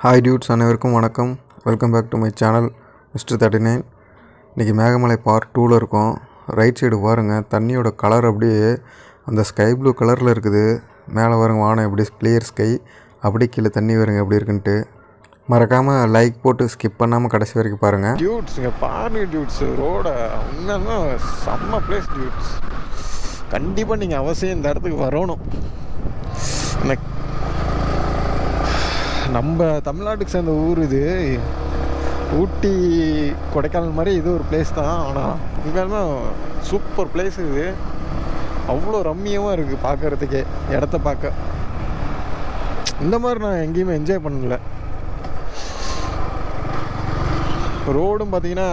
Hi dudes, அனைவருக்கும் வணக்கம். Welcome back to my channel mister 39. இன்றைக்கி மேகமலை பார்ட் 2ல் இருக்கோம். ரைட் சைடு பாருங்கள், தண்ணியோட கலர் அப்படியே அந்த ஸ்கை ப்ளூ கலரில் இருக்குது. மேலே பாருங்க வானம் எப்படி கிளியர் ஸ்கை, அப்படி கீழே தண்ணி வருங்க எப்படி இருக்குன்ட்டு. மறக்காமல் லைக் போட்டு ஸ்கிப் பண்ணாமல் கடைசி வரைக்கும் பாருங்கள். டியூட்ஸ் இங்கே பாருங்க டியூட்ஸ், ரோட உண்மைன்னா செம்ம பிளேஸ் டியூட்ஸ். கண்டிப்பாக நீங்கள் அவசியம் இந்த இடத்துக்கு வரணும். எனக்கு நம்ம தமிழ்நாட்டுக்கு சேர்ந்த ஊர் இது. ஊட்டி கொடைக்கானல் மாதிரி இது ஒரு பிளேஸ் தான். ஆனால் உண்மையாலுமே சூப்பர் பிளேஸ் இது. அவ்வளோ ரம்மியமாக இருக்குது பார்க்குறதுக்கே. இடத்த பார்க்க இந்த மாதிரி நான் எங்கேயுமே என்ஜாய் பண்ணல. ரோடும் பார்த்தீங்கன்னா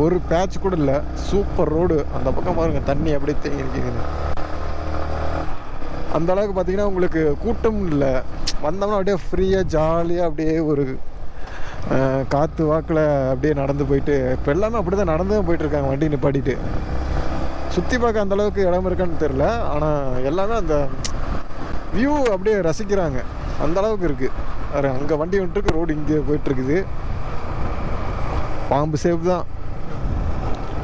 ஒரு பேட்ச் கூட இல்லை, சூப்பர் ரோடு. அந்த பக்கம் பாருங்கள் தண்ணி அப்படியே தேங்கி இருக்குதுன்னு. அந்த அளவுக்கு பார்த்தீங்கன்னா உங்களுக்கு கூட்டம் இல்லை. வந்தோம்னா அப்படியே ஃப்ரீயாக ஜாலியாக அப்படியே ஒரு காற்று வாக்கில் அப்படியே நடந்து போயிட்டு, இப்போ எல்லாமே அப்படி தான் நடந்து தான் போயிட்டுருக்காங்க வண்டி நிப்பாட்டிட்டு. சுற்றி பார்க்க அந்தளவுக்கு இடம் இருக்கான்னு தெரில, ஆனால் எல்லாமே அந்த வியூ அப்படியே ரசிக்கிறாங்க. அந்தளவுக்கு இருக்குது. வேறு அங்கே வண்டி வந்துட்டுருக்கு, ரோடு இங்கே போயிட்டுருக்குது. பாம்பு சேஃப் தான்.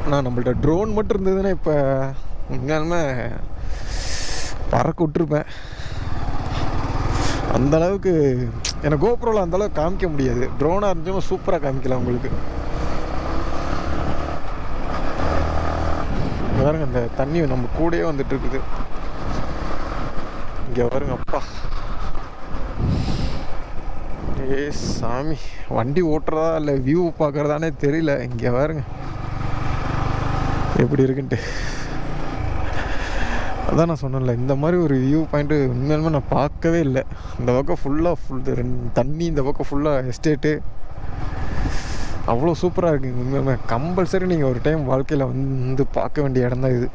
ஆனால் நம்மள்ட்ட ட்ரோன் மட்டும் இருந்ததுன்னா இப்போ உண்மையாலுமே பறக்க விட்டுருப்பேன். அந்தளவுக்கு எனக்கு கோப்ரோவில் அந்தளவுக்கு காமிக்க முடியாது. ட்ரோனாக இருந்துச்சுன்னா சூப்பராக காமிக்கலாம் உங்களுக்கு. பாருங்க அந்த தண்ணி நம்ம கூடயே வந்துட்டு இருக்குது. இங்கே வருங்க அப்பா, ஏ சாமி, வண்டி ஓட்டுறதா இல்லை வியூ பார்க்குறதானே தெரியல. இங்கே பாருங்க எப்படி இருக்குன்ட்டு. அதான் நான் சொன்னேன்ல, இந்த மாதிரி ஒரு வியூ பாயிண்ட்டு உண்மையிலுமே நான் பார்க்கவே இல்லை. இந்த பக்கம் ஃபுல்லாக தண்ணி, இந்த பக்கம் ஃபுல்லாக எஸ்டேட்டு. அவ்வளோ சூப்பராக இருக்குங்க உண்மையிலுமே. கம்பல்சரி நீங்கள் ஒரு டைம் வாழ்க்கையில் வந்து பார்க்க வேண்டிய இடம் தான் இது.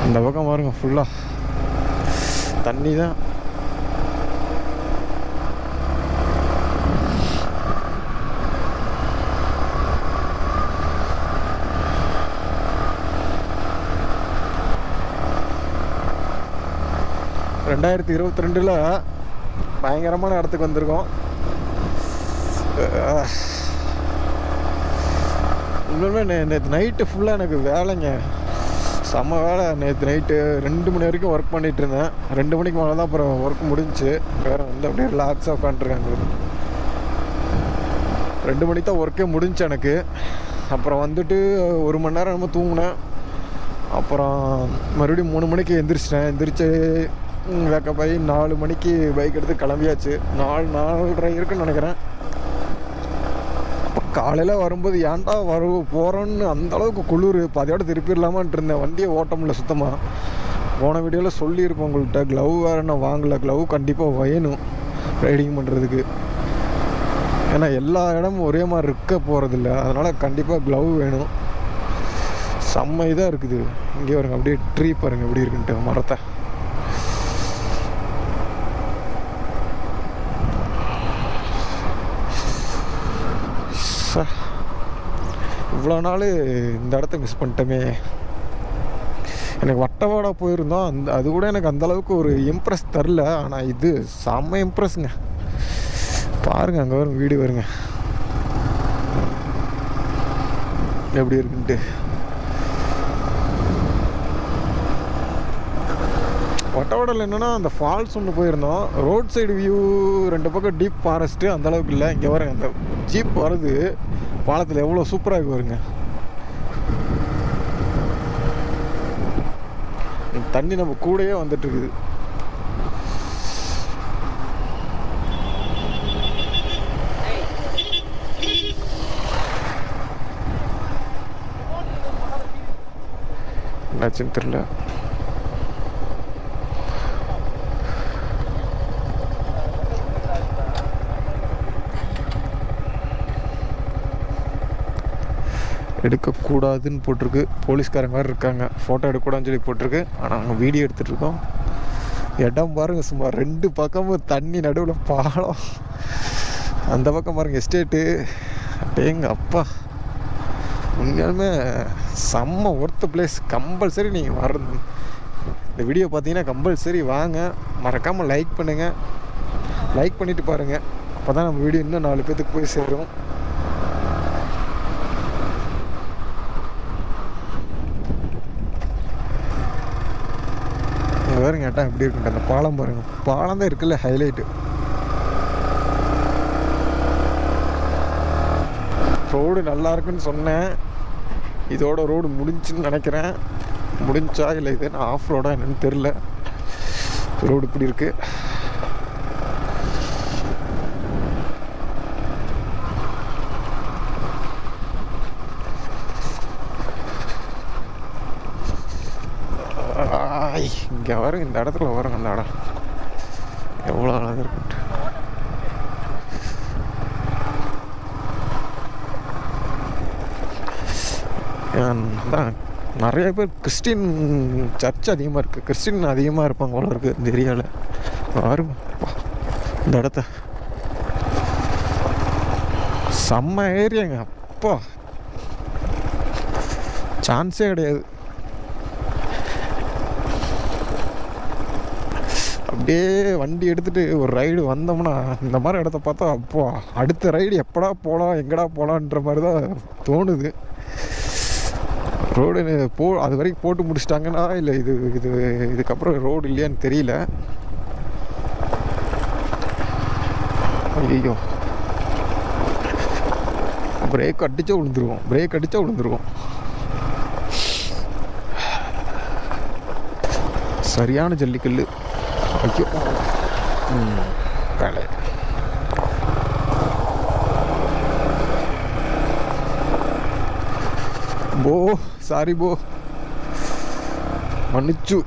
இந்த பக்கம் பாருங்க ஃபுல்லாக தண்ணி தான். ரெண்டாயிரத்தி 22 பயங்கரமான இடத்துக்கு வந்திருக்கோம். உண்மையுமே நேற்று நைட்டு ஃபுல்லாக எனக்கு வேலைங்க, செம்ம வேலை. நேற்று நைட்டு 2 மணி வரைக்கும் ஒர்க் பண்ணிகிட்டு இருந்தேன். 2 மணிக்கு மேலே தான் அப்புறம் ஒர்க் முடிஞ்சிச்சு. வேறு வந்து அப்படியே ரிலாக்ஸாக உட்காந்துருக்காங்க. 2 மணிக்கு தான் ஒர்க்கே முடிஞ்சு எனக்கு. அப்புறம் வந்துட்டு 1 மணி நேரம் நம்ம தூங்கினேன். அப்புறம் மறுபடியும் 3 மணிக்கு எந்திரிச்சு வேக்கப் ஆகி 4 மணிக்கு பைக் எடுத்து கிளம்பியாச்சு. 4:30 இருக்குன்னு நினைக்கிறேன். இப்போ காலையில் வரும்போது ஏன்டா போகிறோன்னு அந்தளவுக்கு குளிர். பாதியோட திருப்பிடலாமான்ட்டு இருந்தேன். வண்டியை ஓட்ட முடியல சுத்தமாக. போன வீடியோவில் சொல்லியிருப்போம் உங்கள்கிட்ட, க்ளவ் வேறு நான் வாங்கலை. க்ளவ் கண்டிப்பாக வேணும் ரைடிங் பண்ணுறதுக்கு. ஏன்னா எல்லா இடமும் ஒரே மாதிரி இருக்க போகிறதில்ல, அதனால் கண்டிப்பாக க்ளவ் வேணும். செம்ம இதாக இருக்குது. இங்கே வருங்க அப்படியே ட்ரீ பாருங்க எப்படி இருக்குன்ட்டு மரத்தை. இவ்வளோ நாள் இந்த இடத்த மிஸ் பண்ணிட்டோமே. எனக்கு வட்டவாடா போயிருந்தோம், அது கூட எனக்கு அந்தளவுக்கு ஒரு இம்ப்ரெஸ் தரல. ஆனால் இது செம்ம இம்ப்ரெஸ்ங்க. பாருங்கள் அங்கே வரும் வீடு வருங்க எப்படி இருக்குன்ட்டு. வட்டவாடல் என்னென்னா அந்த ஃபால்ஸ் ஒன்று போயிருந்தோம். ரோட் சைடு வியூ 2 பக்கம் டீப் ஃபாரஸ்ட்டு, அந்தளவுக்கு இல்லை. இங்கே வருங்க அந்த ஜீப் வருது பாலத்தில், எவ்வளோ சூப்பராக இருக்கு வருங்க. தண்ணி நம்ம கூடயே வந்துட்டு இருக்குது. என்னாச்சுன்னு தெரியல. எடுக்கக்கூடாதுன்னு போட்டிருக்கு. போலீஸ்காரங்க வேறு இருக்காங்க, ஃபோட்டோ எடுக்கக்கூடாதுன்னு சொல்லி போட்டிருக்கு. ஆனால் நாங்கள் வீடியோ எடுத்துகிட்ருக்கோம். இடம் பாருங்கள், சும்மா 2 பக்கமும் தண்ணி, நடுவில் பாலம். அந்த பக்கம் பாருங்கள் எஸ்டேட்டு. டேங்க அப்பா, உண்மையாலுமே செம்ம ஒர்த்து பிளேஸ். கம்பல்சரி நீங்கள் வர்றது இந்த வீடியோ பார்த்தீங்கன்னா கம்பல்சரி வாங்க. மறக்காமல் லைக் பண்ணுங்கள். லைக் பண்ணிவிட்டு பாருங்கள். அப்போ தான் நம்ம வீடியோ இன்னும் 4 பேத்துக்கு போய் சேரும். பாருங்க கேட்டால் எப்படி இருக்குன்ட்டு அந்த பாலம் பாருங்கள். பாலம் தான் இருக்குல்ல ஹைலைட்டு. ரோடு நல்லா இருக்குன்னு சொன்னேன். இதோட ரோடு முடிஞ்சுன்னு நினைக்கிறேன். முடிஞ்சா இல்லை இது நான் ஆஃப் ரோடாக என்னன்னு தெரில. ரோடு இப்படி இருக்குது. இங்கே வருங்க, இந்த இடத்துல வருங்க. அந்த இடம் எவ்வளோ அழகாக இருக்குன்ட்டு. தான் நிறைய பேர் கிறிஸ்டின் சர்ச் அதிகமாக இருக்குது. கிறிஸ்டின் அதிகமாக இருப்பாங்க போல இருக்குது இந்த ஏரியாவில். பாருங்க இந்த இடத்த, செம்ம ஏரியாங்க. அப்பா சான்ஸே கிடையாது. அப்படியே வண்டி எடுத்துகிட்டு ஒரு ரைடு வந்தோம்னா இந்த மாதிரி இடத்த பார்த்தா அப்போ அடுத்த ரைடு எப்படா போகலாம் எங்கடா போகலான்ற மாதிரி தான் தோணுது. ரோடு அது வரைக்கும் போட்டு முடிச்சிட்டாங்கன்னா இல்லை இதுக்கப்புறம் ரோடு இல்லையான்னு தெரியல. ஐயோ, பிரேக் அடித்தா விழுந்துருவோம். சரியான ஜல்லிக்கல். ஐயோ வேலை. போ சாரி போ, மன்னிச்சு.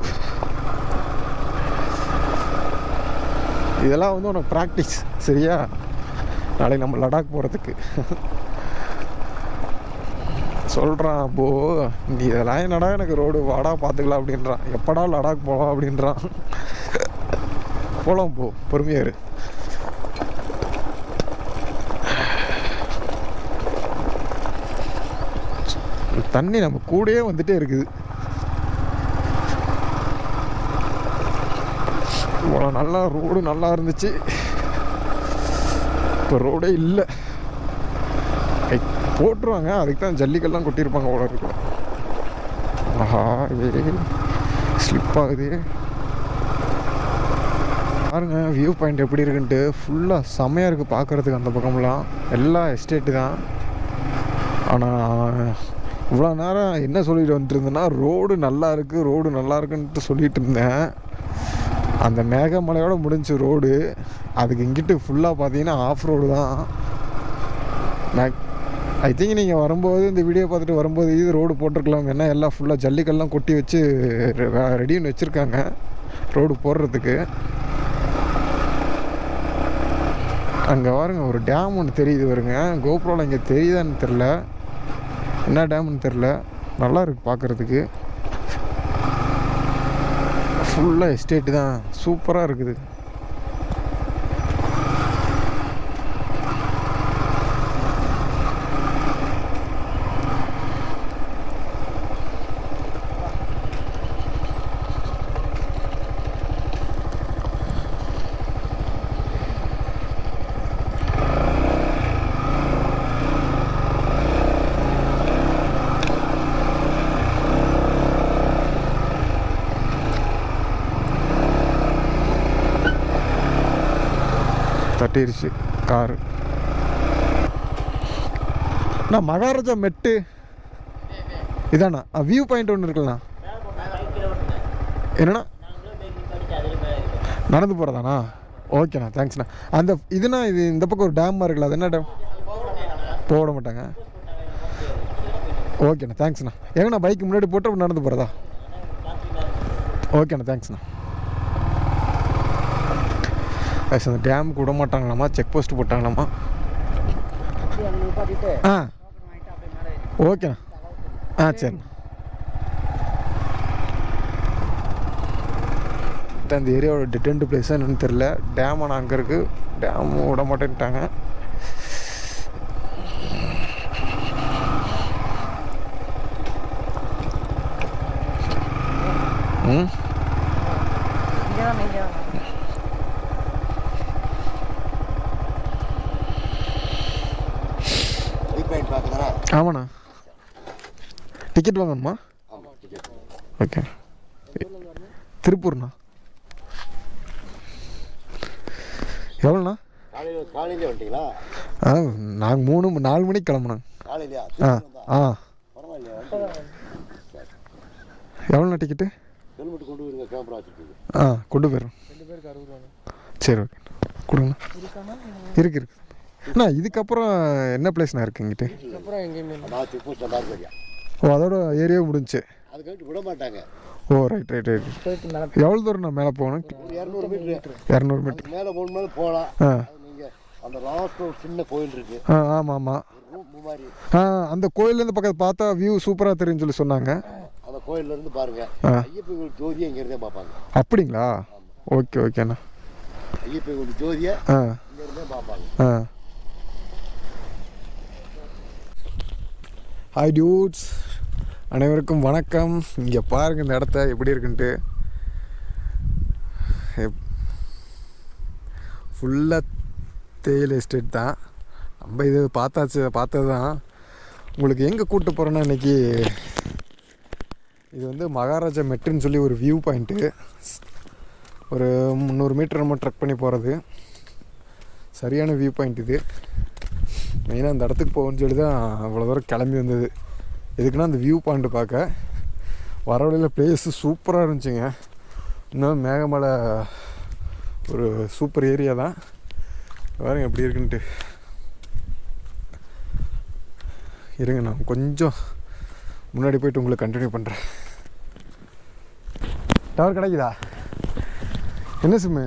இதெல்லாம் வந்து உனக்கு ப்ராக்டிஸ் சரியா, நாளைக்கு நம்ம லடாக் போகிறதுக்கு சொல்கிறான். போ நீ இதெல்லாம் என்னடா எனக்கு ரோடு வாடா பார்த்துக்கலாம் அப்படின்றான். எப்படா லடாக் போகலாம் அப்படின்றான். போகலாம், போ பொறுமையாக இரு. தண்ணி நம்ம கூடயே வந்துட்டே இருக்குது. இவ்வளோ நல்லா ரோடு நல்லா இருந்துச்சு, இப்போ ரோடே இல்லை. போட்டுருவாங்க, அதுக்கு தான் ஜல்லிக்கெல்லாம் கொட்டியிருப்பாங்க அவ்வளோ இருக்கும். ஆஹா ஸ்லிப் ஆகுது பாருங்க. வியூ பாயிண்ட் எப்படி இருக்குன்ட்டு ஃபுல்லாக செம்மையாக இருக்குது பார்க்குறதுக்கு. அந்த பக்கம்லாம் எல்லா எஸ்டேட்டு தான். ஆனால் இவ்வளோ நேரம் என்ன சொல்லிட்டு வந்துருந்தேன்னா ரோடு நல்லா இருக்குன்ட்டு சொல்லிகிட்டு இருந்தேன். அந்த மேகமலையோடு முடிஞ்ச ரோடு, அதுக்கு இங்கிட்டு ஃபுல்லாக பார்த்தீங்கன்னா ஆஃப் ரோடு தான். ஐ திங்க் நீங்கள் வரும்போது இந்த வீடியோ பார்த்துட்டு வரும்போது இது ரோடு போட்டிருக்கலாம். ஏன்னா எல்லாம் ஃபுல்லாக ஜல்லிக்கல்லாம் கொட்டி வச்சு ரெடின்னு வச்சுருக்காங்க ரோடு போடுறதுக்கு. அங்கே பாருங்க ஒரு டேம் ஒன்று தெரியுது வருங்க. கோப்ரோவில் இங்கே தெரியுதான்னு தெரில, என்ன டேம்னு தெரில. நல்லா இருக்குது பார்க்குறதுக்கு. ஃபுல்லாக எஸ்டேட்டு தான், சூப்பராக இருக்குது. தட்டிருச்சு காரு. நான் மகாராஜா மெட்டு இதாண்ணா வியூ பாயிண்ட் ஒன்று இருக்குல்லண்ணா. என்னண்ணா நடந்து போகிறதாண்ணா? ஓகேண்ணா, தேங்க்ஸ்ண்ணா. அந்த இதுண்ணா இது இந்த பக்கம் ஒரு டேம் இருக்குல்ல, அது என்ன டேம்? போட மாட்டாங்க. ஓகேண்ணா, தேங்க்ஸ்ண்ணா. எங்கண்ணா பைக்கு முன்னாடி போட்டு நடந்து போகிறதா? ஓகேண்ணா, தேங்க்ஸ்ண்ணா. அந்த டேமுக்கு விட மாட்டாங்களாம்மா, செக் போஸ்ட் போட்டாங்களாம்மா. ஆ ஓகேண்ணா. சரிண்ணா. அந்த ஏரியாவோட டிடென்ட் பிளேஸாக என்னன்னு தெரில. டேம் ஆனால் அங்கே இருக்குது, டேம் விட மாட்டேன்ட்டாங்க. ஆமாண்ணா. டிக்கெட் வாங்கணுமா? ஓகே. திருப்பூர்ண்ணா. எவ்வளோண்ணா? காலையிலே வந்துட்டீங்களா? நாங்கள் 4 மணிக்கு கிளம்புனோம். காலையிலையா? பரவாயில்லையா? எவ்வளோண்ணா டிக்கெட்டு? ஹெல்மெட் கொண்டு போயிருங்க, கேமரா வச்சுருக்கீங்க. கொண்டு போயிடும். 2 பேருக்கு 60 ரூபா. சரி, ஓகே கொடுங்கண்ணா. இருக்கு அண்ணா. இதுக்கப்புறம் என்ன பிளேஸ்ண்ணா இருக்குது இங்கிட்டு? அப்புறம் எங்கேயுமே நான் திருப்பூர் மார்க்கெட்டியா. அதோட ஏரியாவும் முடிஞ்சு. அதுக்கு விட மாட்டாங்க. ரைட். எவ்வளோ தூரம் நான் மேலே போகணும்? 200 மீட்டர். 200 மீட்டர் மேலே போகலாம். நீங்கள் அந்த லாஸ்ட் ஒரு சின்ன கோயில் இருக்கு. ஆமாம். அந்த கோயிலேருந்து பக்கத்தில் பார்த்தா வியூ சூப்பராக தெரியும்னு சொல்லி சொன்னாங்க. அந்த கோயிலேருந்து பாருங்க, ஐயப்பன் ஜோதியை இங்கேருந்தே பார்ப்பாங்க. அப்படிங்களா? ஓகேண்ணா. ஐயப்பன் ஜோதியை இங்கேருந்தே பார்ப்பாங்க. ஹாய் டியூட்ஸ், அனைவருக்கும் வணக்கம். இங்கே பாருங்கள் இந்த இடத்த எப்படி இருக்குன்ட்டு. ஃபுல்லாக தேயிலை எஸ்டேட் தான். நம்ம இது பார்த்தது தான். உங்களுக்கு எங்கே கூப்பிட்டு போகிறோன்னா இன்றைக்கி இது வந்து மகாராஜாமெட்டுன்னு சொல்லி ஒரு வியூ பாயிண்ட்டு. ஒரு 300 மீட்டர் நம்ம ட்ரெக் பண்ணி போகிறது. சரியான வியூ பாயிண்ட் இது. மெயினாக அந்த இடத்துக்கு போகணும்னு சொல்லி தான் அவ்வளோ தூரம் கிளம்பி வந்தது. எதுக்குன்னா அந்த வியூ பாயிண்ட் பார்க்க. வர வழியில் பிளேஸு சூப்பராக இருந்துச்சுங்க. இன்னும் மேகமலை ஒரு சூப்பர் ஏரியா தான். பாருங்க எப்படி இருக்குன்ட்டு. இருங்க, நான் கொஞ்சம் முன்னாடி போய்ட்டு உங்களுக்கு கண்டினியூ பண்ணுறேன். டவர் கிடைக்குதா? என்ன சிம்மு?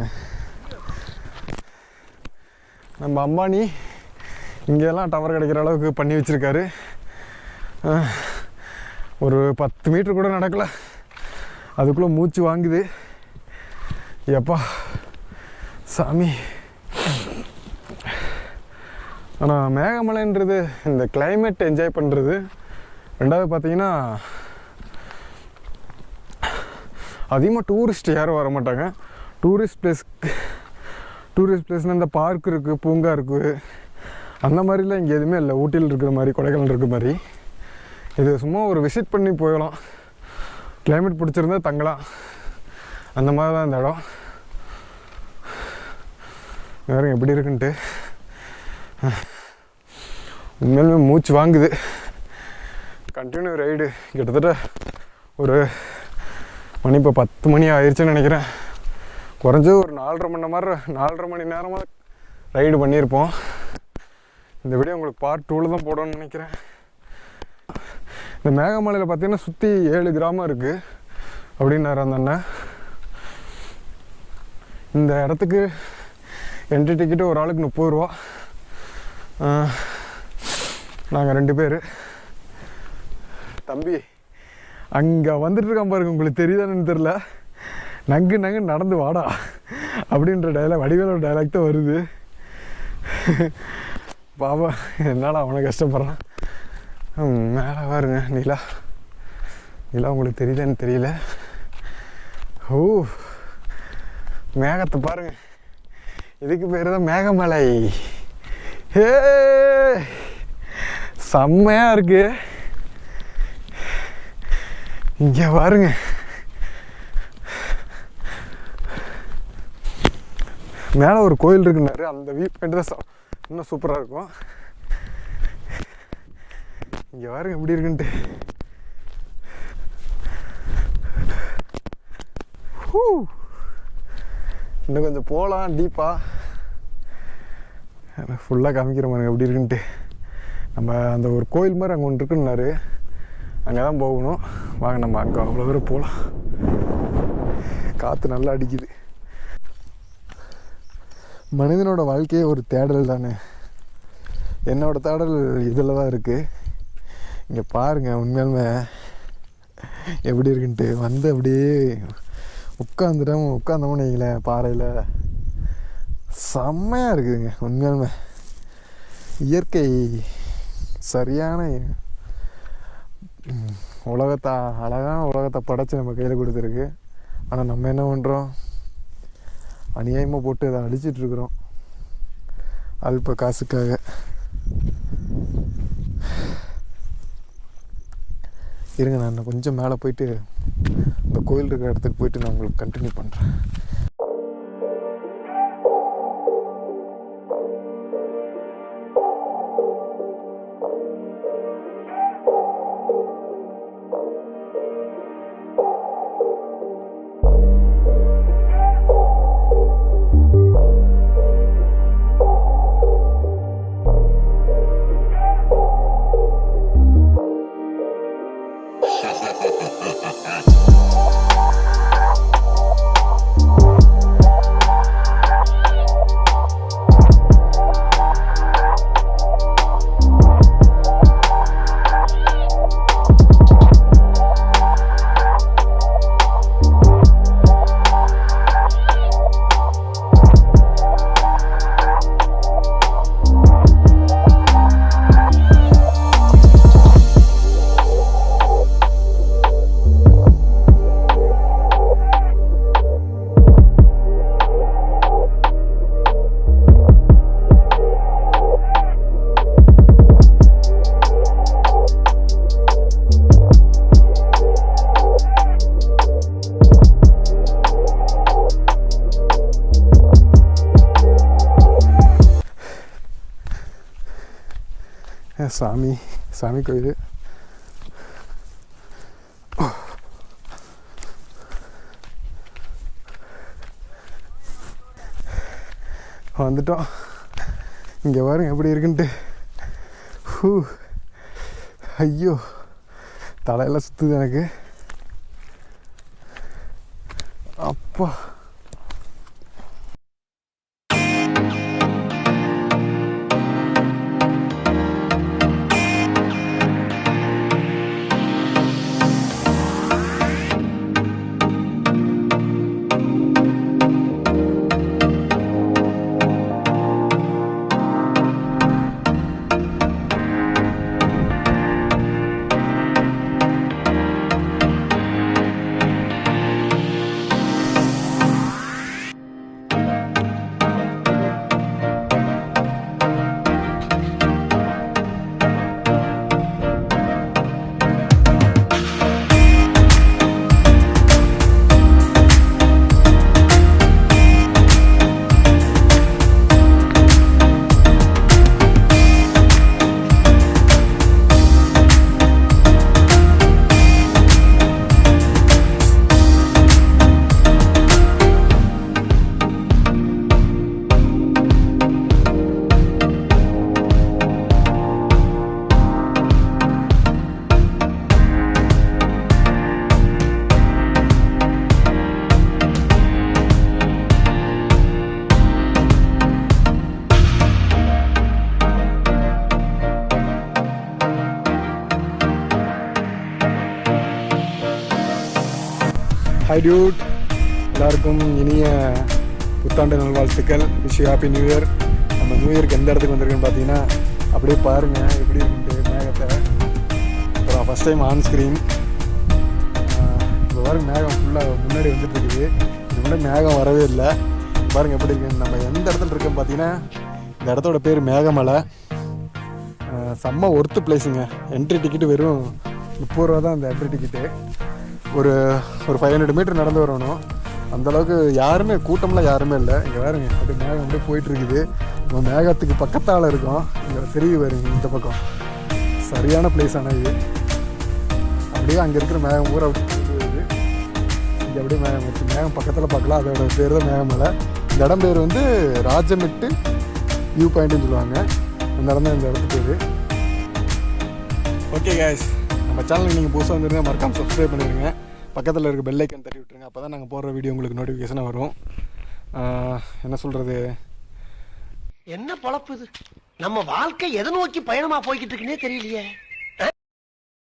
நம்ம அம்பானி இங்கெல்லாம் டவர் கிடைக்கிற அளவுக்கு பண்ணி வச்சுருக்காரு. ஒரு 10 மீட்டர் கூட நடக்கலை, அதுக்குள்ளே மூச்சு வாங்குது. எப்பா சாமி. ஆனால் மேகமலைன்றது இந்த கிளைமேட் என்ஜாய் பண்ணுறது. ரெண்டாவது பார்த்தீங்கன்னா அதிகமாக டூரிஸ்ட் யாரும் வர மாட்டாங்க. டூரிஸ்ட் பிளேஸ்னால் இந்த பார்க் இருக்குது, பூங்கா இருக்குது, அந்த மாதிரிலாம் இங்கே எதுவுமே இல்லை. ஊட்டியில் இருக்கிற மாதிரி, கொடைக்கானல் இருக்கிற மாதிரி. இது சும்மா ஒரு விசிட் பண்ணி போயிடலாம். கிளைமேட் பிடிச்சிருந்தா தங்கலாம், அந்த மாதிரி தான் இந்த இடம். வேறு எப்படி இருக்குன்ட்டு உண்மையிலுமே மூச்சு வாங்குது. கண்டினியூ ரைடு கிட்டத்தட்ட ஒரு மணி இப்போ 10 மணி ஆயிடுச்சுன்னு நினைக்கிறேன். குறைஞ்சது ஒரு 4.5 மணி நேரமாக ரைடு பண்ணியிருப்போம். இந்த வீடியோ உங்களுக்கு பார்ட் 2ல் தான் போடணும்னு நினைக்கிறேன். இந்த மேகமலையில் பார்த்தீங்கன்னா சுற்றி 7 கிராமம் இருக்குது அப்படின்னாரு அந்த அண்ணன். இந்த இடத்துக்கு என்ட்ரி டிக்கெட்டு ஒரு ஆளுக்கு 30 ரூபா. நாங்கள் 2 பேர். தம்பி அங்கே வந்துட்டுருக்கான் பாருங்க, உங்களுக்கு தெரியுதான்னு தெரில. நங்கு நடந்து வாடா அப்படின்ற டைலாக், வடிவேலோட டைலாக் தான் வருது. பாபா என்னால் அவனை கஷ்டப்படுறான். மேலே பாருங்க நிலா உங்களுக்கு தெரியுதான்னு தெரியல. ஓ மேகத்தை பாருங்க, இதுக்கு பேர் தான் மேகமலை. ஹே செம்மையாக இருக்கு. இங்கே பாருங்க, மேலே ஒரு கோயில் இருக்குன்னாரு. அந்த வியூ பாயிண்ட் தான் இன்னும் சூப்பராக இருக்கும். இங்கே பாருங்க எப்படி இருக்குன்ட்டு. இன்னும் கொஞ்சம் போகலாம் டீப்பாக. ஃபுல்லாக காமிக்கிற மாதிரி எப்படி இருக்குன்ட்டு. நம்ம அந்த ஒரு கோயில் மாதிரி அங்கே ஒன்று இருக்குன்னாரு, அங்கே தான் போகணும். வாங்க நம்ம அங்கே அவ்வளோ தூரம் போகலாம். காற்று நல்லா அடிக்குது. மனிதனோட வாழ்க்கையே ஒரு தேடல் தானே. என்னோட தேடல் இதில் தான் இருக்குது. இங்கே பாருங்கள் உண்மையாலுமே எப்படி இருக்குன்ட்டு. வந்து அப்படியே உட்காந்தோம்னு வைங்களேன், பாறையில் செம்மையாக இருக்குதுங்க. உண்மையாலுமே இயற்கை சரியான அழகான உலகத்தை படைச்சி நம்ம கையில் கொடுத்துருக்கு. ஆனால் நம்ம என்ன பண்ணுறோம், அநியாயமாக போட்டு அதை அழிச்சிட்ருக்குறோம் அல்ப காசுக்காக. இருங்க, நான் கொஞ்சம் மேலே போயிட்டு இந்த கோயில் இருக்கிற இடத்துக்கு போயிட்டு நான் உங்களுக்கு கண்டினியூ பண்ணுறேன். சாமி கோயில். வந்துட்டோம். இங்கே பாருங்க எப்படி இருக்குன்ட்டு. ஐயோ, தலையெல்லாம் சுற்றுது எனக்கு. அப்பா, ஹை டியூட், எல்லாருக்கும் இனிய புத்தாண்டு நல்வாழ்த்துக்கள். Wish you happy new year. நம்ம நியூ இயருக்கு எந்த இடத்துக்கு வந்திருக்குன்னு பார்த்தீங்கன்னா, அப்படியே பாருங்கள் எப்படி இருக்குன்ட்டு மேகத்தை. அப்புறம் ஃபஸ்ட் டைம் ஆன் ஸ்க்ரீன். இப்போ பாருங்க, மேகம் ஃபுல்லாக முன்னாடி வந்துட்டு இருக்குது. இது முன்னாடி மேகம் வரவே இல்லை. பாருங்கள் எப்படி இருக்குன்னு. நம்ம எந்த இடத்துல இருக்கோன்னு பார்த்தீங்கன்னா, இந்த இடத்தோட பேர் மேகமலை. செம்ம ஒர்த்து பிளேஸுங்க. என்ட்ரி டிக்கெட்டு வெறும் 30 ரூபா தான் அந்த என்ட்ரி டிக்கெட்டு. ஒரு 500 மீட்டர் நடந்து வரணும். அந்தளவுக்கு யாருமே, கூட்டம்லாம் யாருமே இல்லை. இங்கே வேறுங்க அப்படியே மேகம் அப்படியே போயிட்டுருக்குது. நம்ம மேகத்துக்கு பக்கத்தால் இருக்கோம். இங்கே தெரிய வருங்க இந்த பக்கம். சரியான பிளேஸ். ஆனால் இது அப்படியே அங்கே இருக்கிற மேகம் ஊரை அப்படி வருது. இங்கே அப்படியே மேகம் வச்சு மேகம் பக்கத்தில் பார்க்கலாம். அதோட பேர் தான் மேகமலை. இந்த இடம் பேர் வந்து ராஜமெட்டு வியூ பாயிண்ட்டுன்னு சொல்லுவாங்க. அந்த இடம் தான் இந்த இடத்துக்கு பேர். ஓகே கைஸ், நம்ம சேனலுக்கு நீங்கள் புதுசாக வந்துருங்க, மறக்காமல் சப்ஸ்கிரைப் பண்ணிடுங்க. பக்கத்தில் இருக்க பெல் ஐக்கன் தட்டி விட்டுருங்க. அப்போ தான் நாங்கள் போடுற வீடியோ உங்களுக்கு நோட்டிஃபிகேஷனாக வரும். என்ன சொல்கிறது, என்ன பொழப்பு இது? நம்ம வாழ்க்கை எதை நோக்கி பயணமாக போய்கிட்டு இருக்குன்னே தெரியலையே.